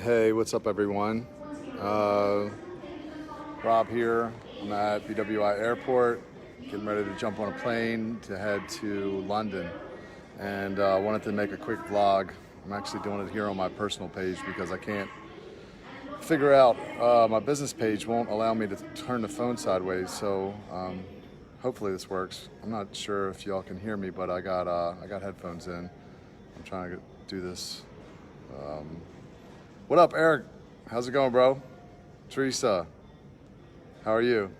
Hey, what's up, everyone? Rob here. I'm at BWI Airport, getting ready to jump on a plane to head to London. And I wanted to make a quick vlog. I'm actually doing it here on my personal page because I can't figure out, my business page won't allow me to turn the phone sideways. So hopefully this works. I'm not sure if y'all can hear me, but I got headphones in. I'm trying to do this. What up, Eric? How's it going, bro? Teresa, how are you?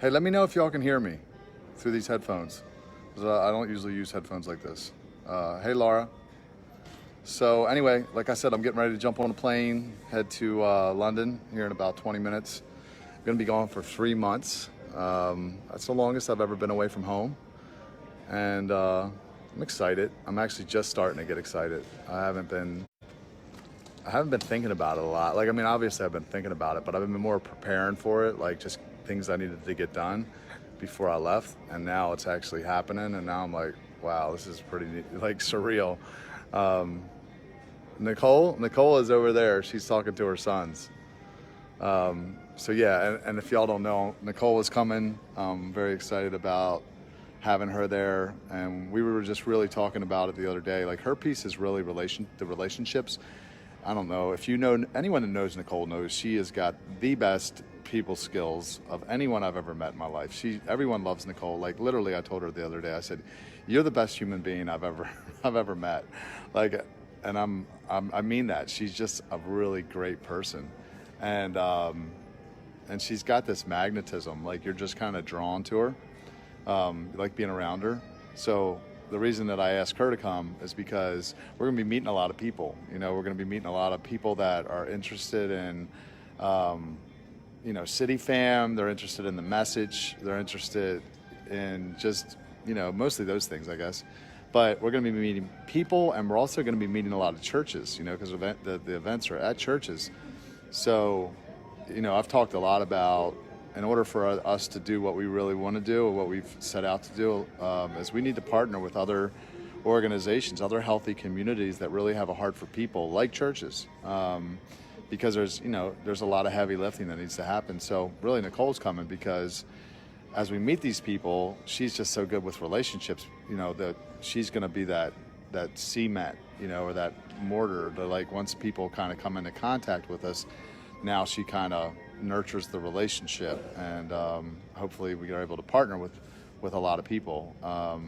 Hey, let me know if y'all can hear me through these headphones. 'Cause, I don't usually use headphones like this. Hey, Laura. So anyway, like I said, I'm getting ready to jump on a plane, head to London here in about 20 minutes. I'm gonna be gone for 3 months. That's the longest I've ever been away from home. And I'm excited. I'm actually just starting to get excited. I haven't been thinking about it a lot. Like, I mean, obviously I've been thinking about it, but I've been more preparing for it, like just things I needed to get done before I left. And now it's actually happening. And now I'm like, wow, this is pretty like surreal. Nicole is over there. She's talking to her sons. So yeah, and if y'all don't know, Nicole is coming. I'm very excited about having her there. And we were just really talking about it the other day. Like, her piece is really the relationships. I don't know if you know, anyone that knows Nicole knows she has got the best people skills of anyone I've ever met in my life. Everyone loves Nicole. Like, literally, I told her the other day, I said, "You're the best human being I've ever met." Like, and I mean that. She's just a really great person, and she's got this magnetism. Like, you're just kind of drawn to her. You like being around her. So the reason that I asked her to come is because we're going to be meeting a lot of people. You know, we're going to be meeting a lot of people that are interested in, City Fam. They're interested in the message. They're interested in just, mostly those things, I guess. But we're going to be meeting people, and we're also going to be meeting a lot of churches, because the events are at churches. So, I've talked a lot about, in order for us to do what we really want to do, or what we've set out to do, is we need to partner with other organizations, other healthy communities that really have a heart for people, like churches, because there's a lot of heavy lifting that needs to happen. So really, Nicole's coming because as we meet these people, she's just so good with relationships, that she's going to be that cement, or that mortar that, like, once people kind of come into contact with us, now she kind of nurtures the relationship, and hopefully we are able to partner with a lot of people, a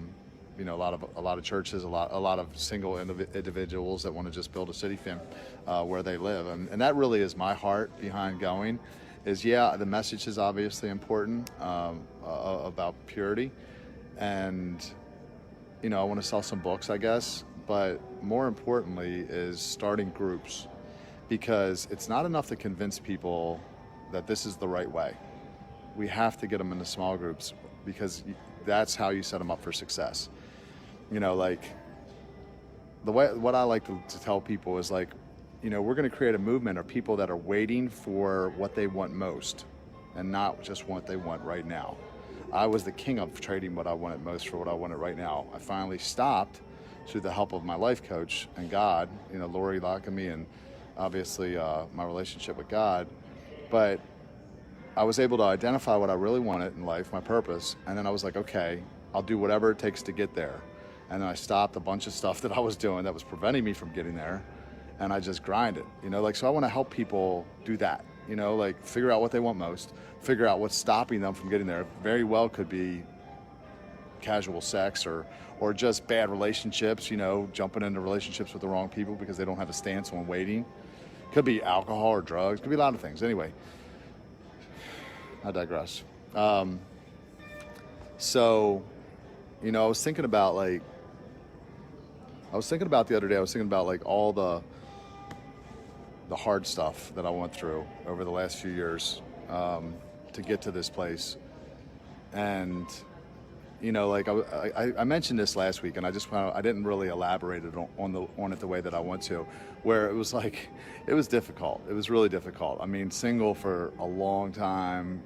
lot of churches, a lot of single individuals that want to just build a city fam where they live, and that really is my heart behind going. Is the message is obviously important about purity, and I want to sell some books, I guess, but more importantly is starting groups, because it's not enough to convince people that this is the right way. We have to get them into small groups, because that's how you set them up for success. Like, what I like to tell people is, like, we're going to create a movement of people that are waiting for what they want most, and not just what they want right now. I was the king of trading what I wanted most for what I wanted right now. I finally stopped through the help of my life coach and God, Lori Lockamy, and obviously my relationship with God. But I was able to identify what I really wanted in life, my purpose, and then I was like, okay, I'll do whatever it takes to get there. And then I stopped a bunch of stuff that I was doing that was preventing me from getting there, and I just grinded, so I want to help people do that, like, figure out what they want most, figure out what's stopping them from getting there. Very well could be casual sex, or just bad relationships, jumping into relationships with the wrong people because they don't have a stance on waiting. Could be alcohol or drugs, could be a lot of things. Anyway, I digress. So, I was thinking about the other day, like all the hard stuff that I went through over the last few years to get to this place. And, like I mentioned this last week, and I didn't really elaborate on it the way that I want to, where it was like, it was difficult. It was really difficult. I mean, single for a long time,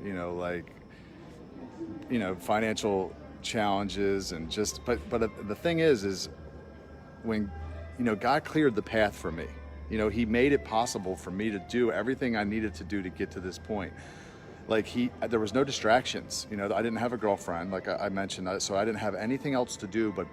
financial challenges, and just, but the thing is when, God cleared the path for me. You know, he made it possible for me to do everything I needed to do to get to this point. Like there was no distractions. You know, I didn't have a girlfriend, like I mentioned, so I didn't have anything else to do but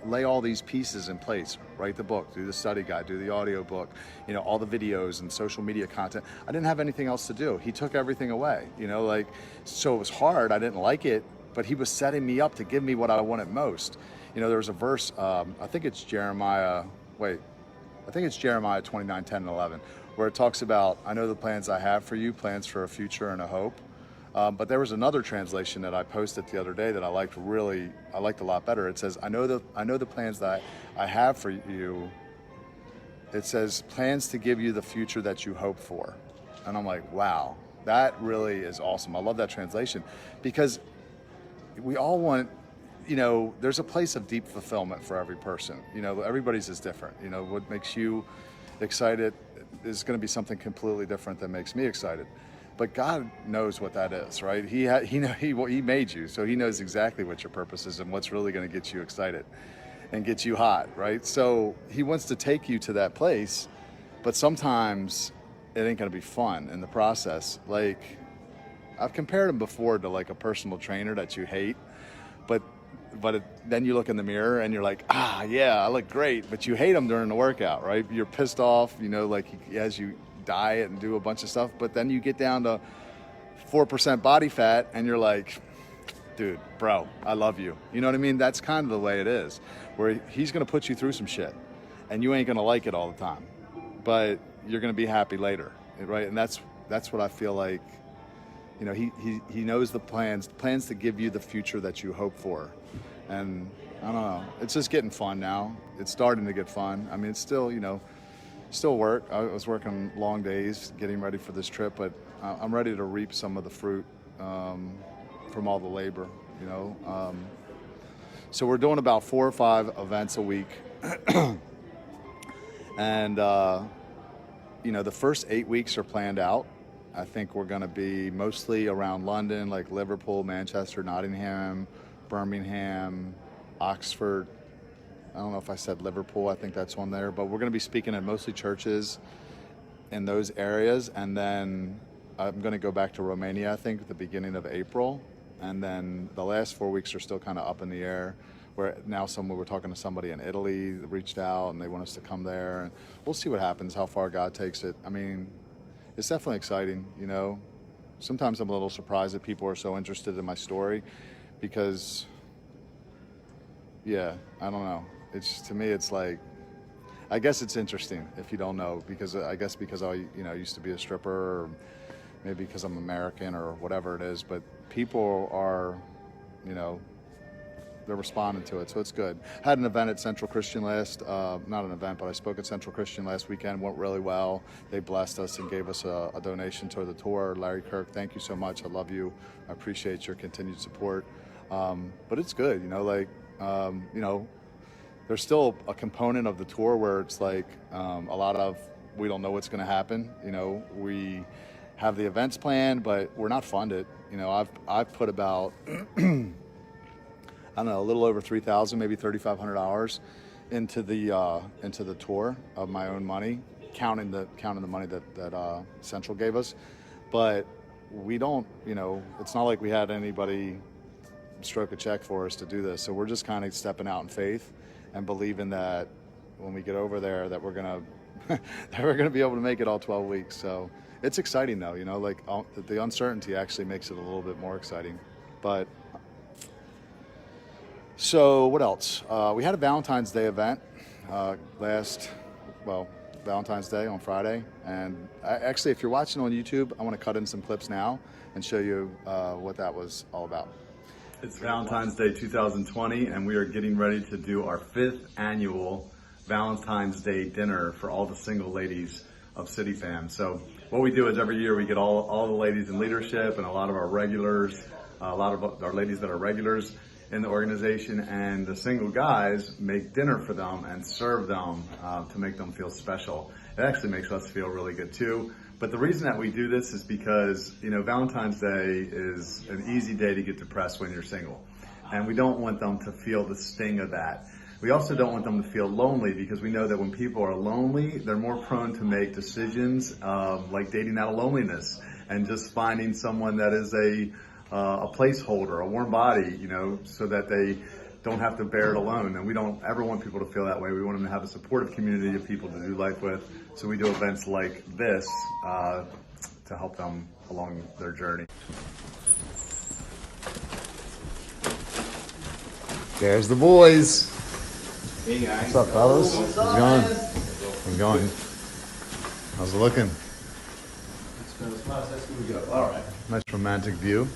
lay all these pieces in place. Write the book, do the study guide, do the audio book, you know, all the videos and social media content. I didn't have anything else to do. He took everything away, you know, like, so it was hard. I didn't like it, but he was setting me up to give me what I wanted most. You know, there was a verse, I think it's Jeremiah 29, 10, and 11, where it talks about, I know the plans I have for you, plans for a future and a hope. But there was another translation that I posted the other day that I liked a lot better. It says, I know the plans that I have for you. It says, plans to give you the future that you hope for. And I'm like, wow, that really is awesome. I love that translation, because we all want, you know, there's a place of deep fulfillment for every person. You know, everybody's is different. You know, what makes you excited is going to be something completely different that makes me excited. But God knows what that is, right? He made you, so he knows exactly what your purpose is and what's really going to get you excited and get you hot, right? So he wants to take you to that place, but sometimes it ain't going to be fun in the process. Like, I've compared him before to like a personal trainer that you hate, but then you look in the mirror and you're like, yeah, I look great, but you hate him during the workout, right? You're pissed off, you know, like as you diet and do a bunch of stuff, but then you get down to 4% body fat and you're like, dude, bro, I love you. You know what I mean? That's kind of the way it is, where he's going to put you through some shit and you ain't going to like it all the time, but you're going to be happy later, right? And that's what I feel like. You know, he knows the plans to give you the future that you hope for. And I don't know, it's just getting fun now. It's starting to get fun. I mean, it's still, you know, still work. I was working long days getting ready for this trip, but I'm ready to reap some of the fruit from all the labor, you know. So we're doing about 4 or 5 events a week. And, you know, the first 8 weeks are planned out. I think we're going to be mostly around London, like Liverpool, Manchester, Nottingham, Birmingham, Oxford. I don't know if I said Liverpool, I think that's on there, but we're going to be speaking in mostly churches in those areas. And then I'm going to go back to Romania, I think, at the beginning of April. And then the last 4 weeks are still kind of up in the air, where now we're talking to somebody in Italy that reached out and they want us to come there. And we'll see what happens, how far God takes it. I mean, it's definitely exciting, you know. Sometimes I'm a little surprised that people are so interested in my story, because, yeah, I don't know. To me, it's like, I guess it's interesting if you don't know, because I used to be a stripper, or maybe because I'm American or whatever it is, but people are, you know, they're responding to it, so it's good. Had an event at Central Christian not an event, but I spoke at Central Christian last weekend, went really well. They blessed us and gave us a donation toward the tour. Larry Kirk, thank you so much. I love you. I appreciate your continued support. But it's good, you know, like, you know, there's still a component of the tour where it's like a lot of, we don't know what's going to happen. You know, we have the events planned, but we're not funded. You know, I've put about I don't know, a little over 3,000, maybe 3,500 hours into the tour of my own money, counting the money that Central gave us. But we don't, you know, it's not like we had anybody stroke a check for us to do this. So we're just kind of stepping out in faith and believing that when we get over there that we're gonna be able to make it all 12 weeks. So it's exciting though, you know, like the uncertainty actually makes it a little bit more exciting. But so what else? We had a Valentine's Day event Valentine's Day on Friday. And actually, if you're watching on YouTube, I want to cut in some clips now and show you what that was all about. It's Valentine's Day 2020, and we are getting ready to do our 5th annual Valentine's Day dinner for all the single ladies of City Fam. So what we do is every year we get all the ladies in leadership and a lot of our regulars, a lot of our ladies that are regulars in the organization, and the single guys make dinner for them and serve them to make them feel special. It actually makes us feel really good too. But the reason that we do this is because, you know, Valentine's Day is an easy day to get depressed when you're single. And we don't want them to feel the sting of that. We also don't want them to feel lonely, because we know that when people are lonely, they're more prone to make decisions like dating out of loneliness and just finding someone that is a placeholder, a warm body, you know, so that they don't have to bear it alone. And we don't ever want people to feel that way. We want them to have a supportive community of people to do life with. So we do events like this to help them along their journey. There's the boys. Hey guys. What's up, fellas? How's it going? How's it going? How's it looking? All right. Nice romantic view.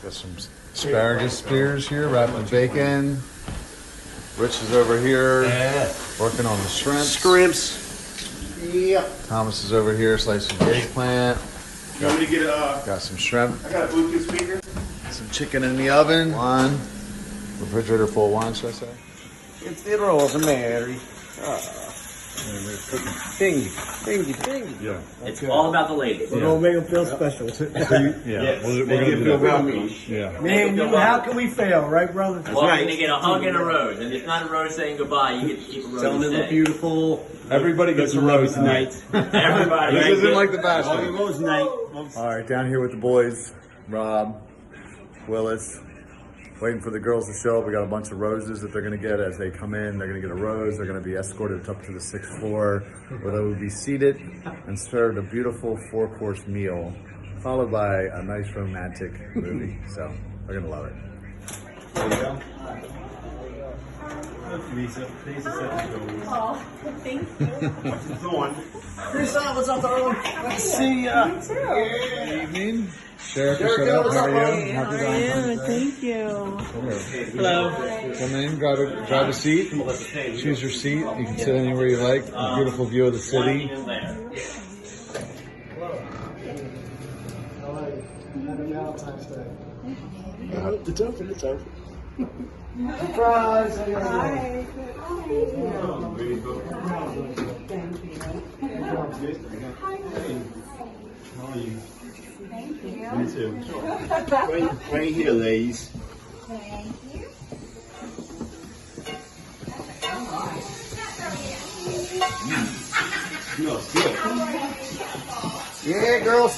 Got some asparagus spears here wrapped in bacon. Rich is over here working on the shrimps. Scrimps. Yep. Thomas is over here slicing the eggplant. You want me to get Got some shrimp. I got a Bluetooth speaker. Some chicken in the oven. Wine. Refrigerator full of wine, should I say? It's the rosemary. Thingy. Yeah. It's all about the ladies. We're gonna make them feel special. Yeah. We're gonna do feel that. welcome. Yeah. Man, how can we fail, right, brother? Well, you're gonna get a hug and a rose, and it's not a rose saying goodbye. You get to keep a rose. Tell them they look today. beautiful. Everybody gets a rose tonight. Everybody. This isn't like the All Bachelor. rose night. All right, down here with the boys, Rob, Willis, waiting for the girls to show up. We got a bunch of roses that they're gonna get as they come in. They're gonna get a rose. They're gonna be escorted up to the 6th floor, where they will be seated and served a beautiful 4-course meal, followed by a nice romantic movie. So they're gonna love it. There you go. Oh, thank you. Going. What's up, darling? Let's see ya. Good evening. Sheriff, how are you? Happy Valentine's Day. Thank you. Hello. Come in, grab a seat. Choose your seat. You can sit anywhere you like. A beautiful view of the city. Happy Valentine's Day. It's open. It's open. Surprise! Hi. How are you? Thank you. Me too. Right here, ladies. Thank you. Smells good. Yeah, girls.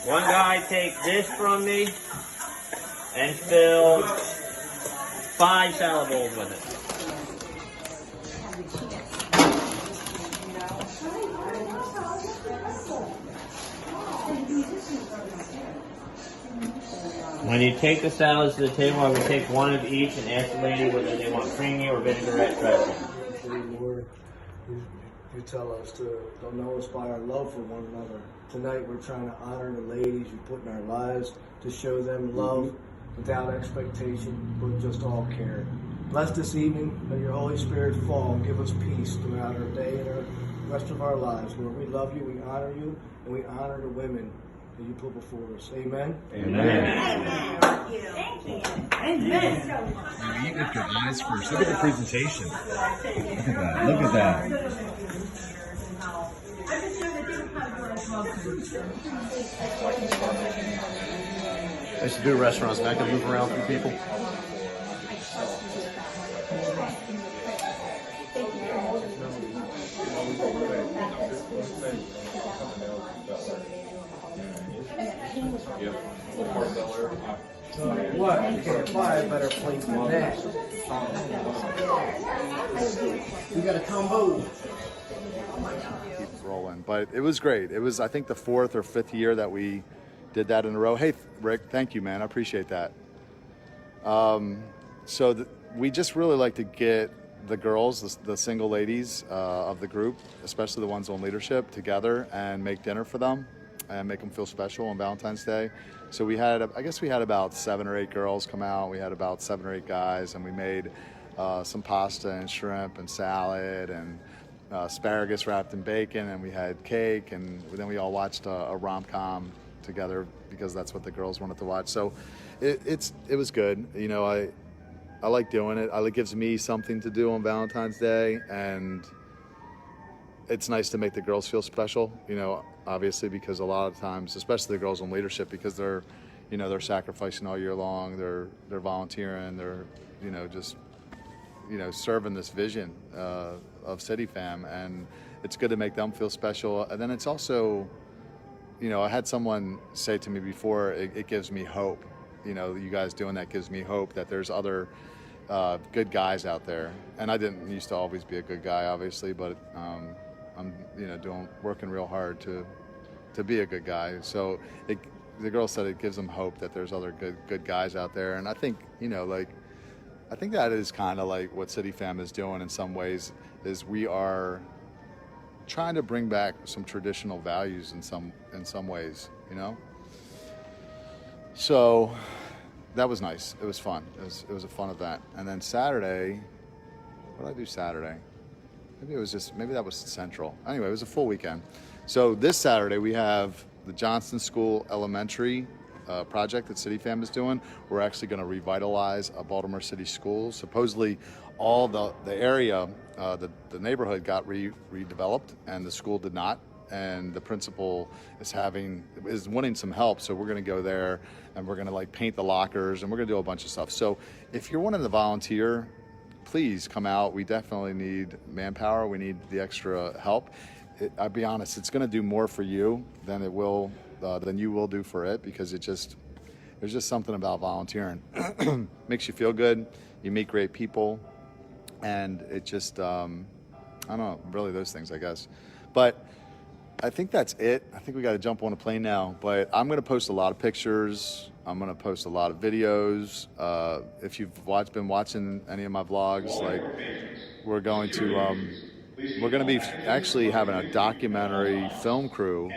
One guy take this from me and fill 5 salad bowls with it. When you take the salads to the table, I would take one of each and ask the lady whether they want creamy or vinaigrette dressing. Lord, you tell us to don't know us by our love for one another. Tonight we're trying to honor the ladies you put in our lives, to show them love without expectation, but just all care. Bless this evening, may your Holy Spirit fall and give us peace throughout our day and the rest of our lives. Lord, we love you, we honor you, and we honor the women that you put before us. Amen? Amen. Thank you. Amen. You eat with your eyes first. Look at the presentation. Look at that. Look at that. I used to do restaurants, and I could move around for people. What? You can't buy a better plate than that. You got a combo. Keep rolling, but it was great. It was, I think, the 4th or 5th year that we did that in a row. Hey, Rick, thank you, man. I appreciate that. We just really like to get the girls, the single ladies of the group, especially the ones on leadership, together and make dinner for them and make them feel special on Valentine's Day. So we had, I guess we had about 7 or 8 girls come out. We had about 7 or 8 guys, and we made some pasta and shrimp and salad and asparagus wrapped in bacon, and we had cake, and then we all watched a rom-com together because that's what the girls wanted to watch. So it was good. You know, I like doing it. It gives me something to do on Valentine's Day, and it's nice to make the girls feel special, you know, obviously, because a lot of times, especially the girls in leadership, because they're, you know, they're sacrificing all year long, they're volunteering, they're, you know, just, you know, serving this vision of City Fam, and it's good to make them feel special. And then it's also, you know, I had someone say to me before, it gives me hope. You know, you guys doing that gives me hope that there's other good guys out there. And I didn't used to always be a good guy, obviously, but I'm, you know, working real hard to be a good guy. So the girl said it gives them hope that there's other good guys out there. And I think, you know, like, I think that is kind of like what City Fam is doing in some ways, is we are trying to bring back some traditional values in some ways, you know? So that was nice. It was fun. It was a fun event. And then Saturday, what did I do Saturday? Maybe that was Central. Anyway, it was a full weekend. So this Saturday we have the Johnston School Elementary project that City Fam is doing. We're actually going to revitalize a Baltimore City school. Supposedly all the area, the neighborhood got redeveloped and the school did not. And the principal is wanting some help. So we're going to go there and we're going to like paint the lockers and we're going to do a bunch of stuff. So if you're wanting to volunteer, please come out. We definitely need manpower. We need the extra help. I'll be honest, it's going to do more for you than you will do for it, because there's just something about volunteering. Makes you feel good. You meet great people, and it just, I don't know, really those things, I guess. But I think that's it. I think we got to jump on a plane now, but I'm going to post a lot of pictures. I'm going to post a lot of videos. If you've been watching any of my vlogs, like we're going to be actually having a documentary film crew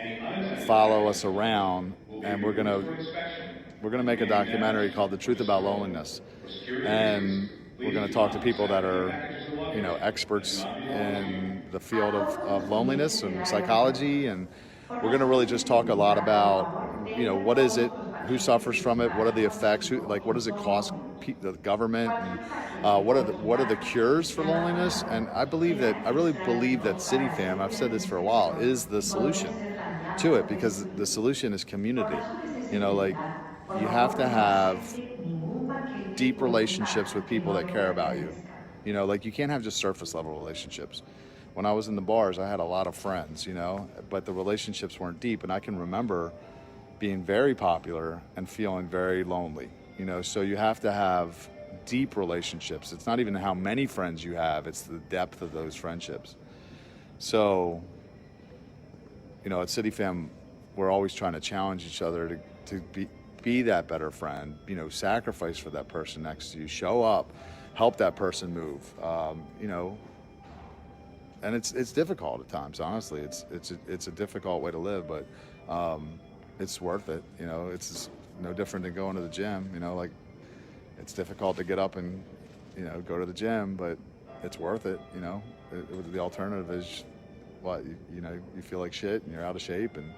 follow us around, and we're going to make a documentary called The Truth About Loneliness. And we're going to talk to people that are, you know, experts in the field of loneliness and psychology, and we're going to really just talk a lot about, you know, what is it, who suffers from it, what are the effects, what does it cost the government, and what are the cures for loneliness. And I really believe that City Fam, I've said this for a while, is the solution to it, because the solution is community. You know, like, you have to have deep relationships with people that care about you. You know, like, you can't have just surface level relationships. When I was in the bars, I had a lot of friends, you know, but the relationships weren't deep. And I can remember being very popular and feeling very lonely, you know. So you have to have deep relationships. It's not even how many friends you have, it's the depth of those friendships. So, you know, at City Fam, we're always trying to challenge each other to be that better friend, you know, sacrifice for that person next to you, show up, help that person move, you know. And it's difficult at times, honestly. It's a difficult way to live, but it's worth it. You know, it's no different than going to the gym. You know, like, it's difficult to get up and, you know, go to the gym, but it's worth it. You know, the alternative is what, you know, you feel like shit and you're out of shape. And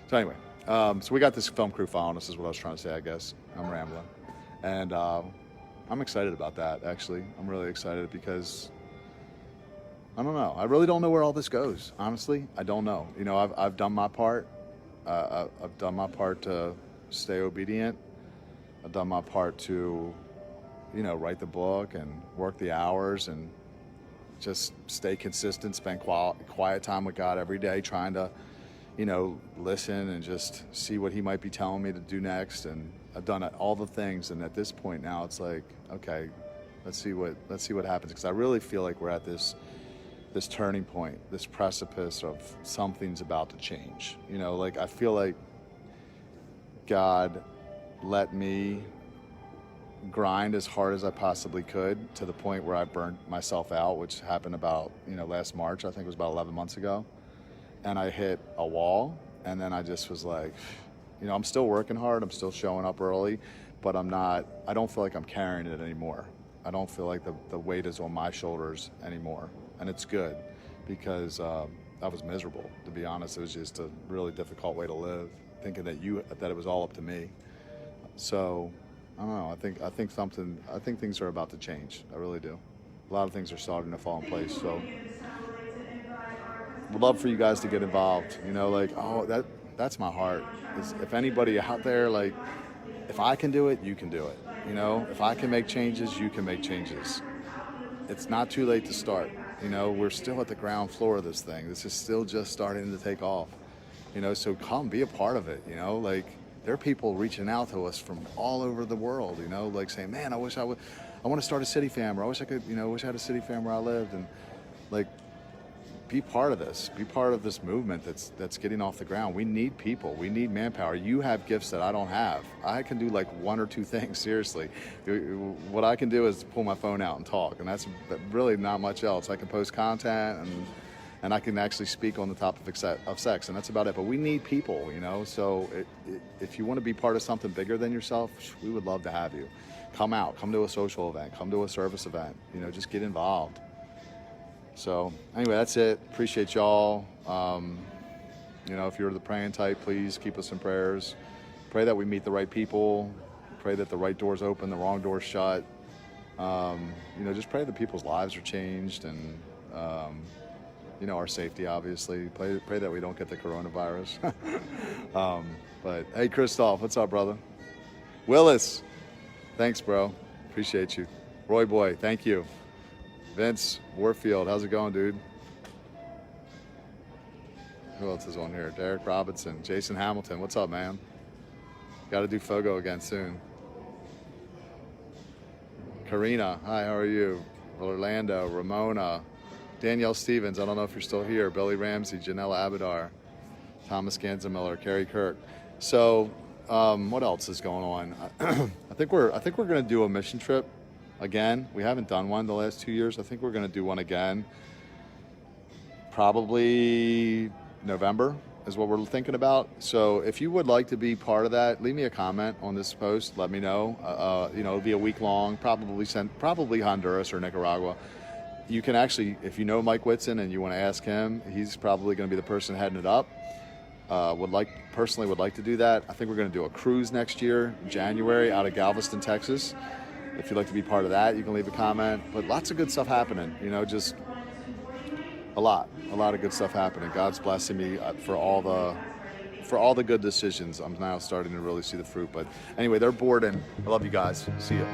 so anyway, so we got this film crew following us, is what I was trying to say, I guess. I'm rambling, and I'm excited about that. Actually, I'm really excited because, I don't know. I really don't know where all this goes. Honestly, I don't know. You know, I've done my part. I've done my part to stay obedient. I've done my part to, you know, write the book and work the hours and just stay consistent, spend quiet time with God every day, trying to, you know, listen and just see what He might be telling me to do next. And I've done all the things. And at this point now, it's like, okay, let's see what happens. Because I really feel like we're at this turning point, this precipice of something's about to change. You know, like, I feel like God let me grind as hard as I possibly could to the point where I burned myself out, which happened about, you know, last March. I think it was about 11 months ago. And I hit a wall, and then I just was like, you know, I'm still working hard, I'm still showing up early, but I don't feel like I'm carrying it anymore. I don't feel like the weight is on my shoulders anymore. And it's good, because I was miserable, to be honest. It was just a really difficult way to live, thinking that it was all up to me. So I don't know. I think things are about to change. I really do. A lot of things are starting to fall in place. So would love for you guys to get involved. You know, like, that's my heart. If anybody out there, like, if I can do it, you can do it. You know, if I can make changes, you can make changes. It's not too late to start. You know, we're still at the ground floor of this thing. This is still just starting to take off. You know, so come be a part of it. You know, like, there are people reaching out to us from all over the world, you know, like saying, man, I want to start a city fam, or I wish I could, you know, wish I had a city fam where I lived. And like, be part of this. Be part of this movement that's getting off the ground. We need people. We need manpower. You have gifts that I don't have. I can do like one or two things, seriously. What I can do is pull my phone out and talk, and that's really not much else. I can post content, and I can actually speak on the topic of sex, and that's about it. But we need people, you know, so if you want to be part of something bigger than yourself, we would love to have you. Come out, come to a social event, come to a service event, you know, just get involved. So anyway, that's it. Appreciate y'all. You know, if you're the praying type, please keep us in prayers. Pray that we meet the right people. Pray that the right doors open, the wrong doors shut. You know, just pray that people's lives are changed, and you know, our safety, obviously. Pray that we don't get the coronavirus. But hey, Christoph, what's up, brother? Willis, thanks, bro. Appreciate you. Roy Boy, thank you. Vince Warfield, how's it going, dude? Who else is on here? Derek Robinson, Jason Hamilton, what's up, man? Got to do Fogo again soon. Karina, hi, how are you? Orlando, Ramona, Danielle Stevens, I don't know if you're still here. Billy Ramsey, Janella Abadar, Thomas Ganzamiller, Carrie Kirk. So, what else is going on? I think we're going to do a mission trip again. We haven't done one the last 2 years. I think we're going to do one again. Probably November is what we're thinking about. So if you would like to be part of that, leave me a comment on this post. Let me know. You know, it'll be a week long. Probably Honduras or Nicaragua. You can actually, if you know Mike Whitson and you want to ask him, he's probably going to be the person heading it up. Personally would like to do that. I think we're going to do a cruise next year, January, out of Galveston, Texas. If you'd like to be part of that, you can leave a comment. But lots of good stuff happening, you know, just a lot of good stuff happening. God's blessing me for all the good decisions. I'm now starting to really see the fruit. But anyway, they're bored, and I love you guys. See ya.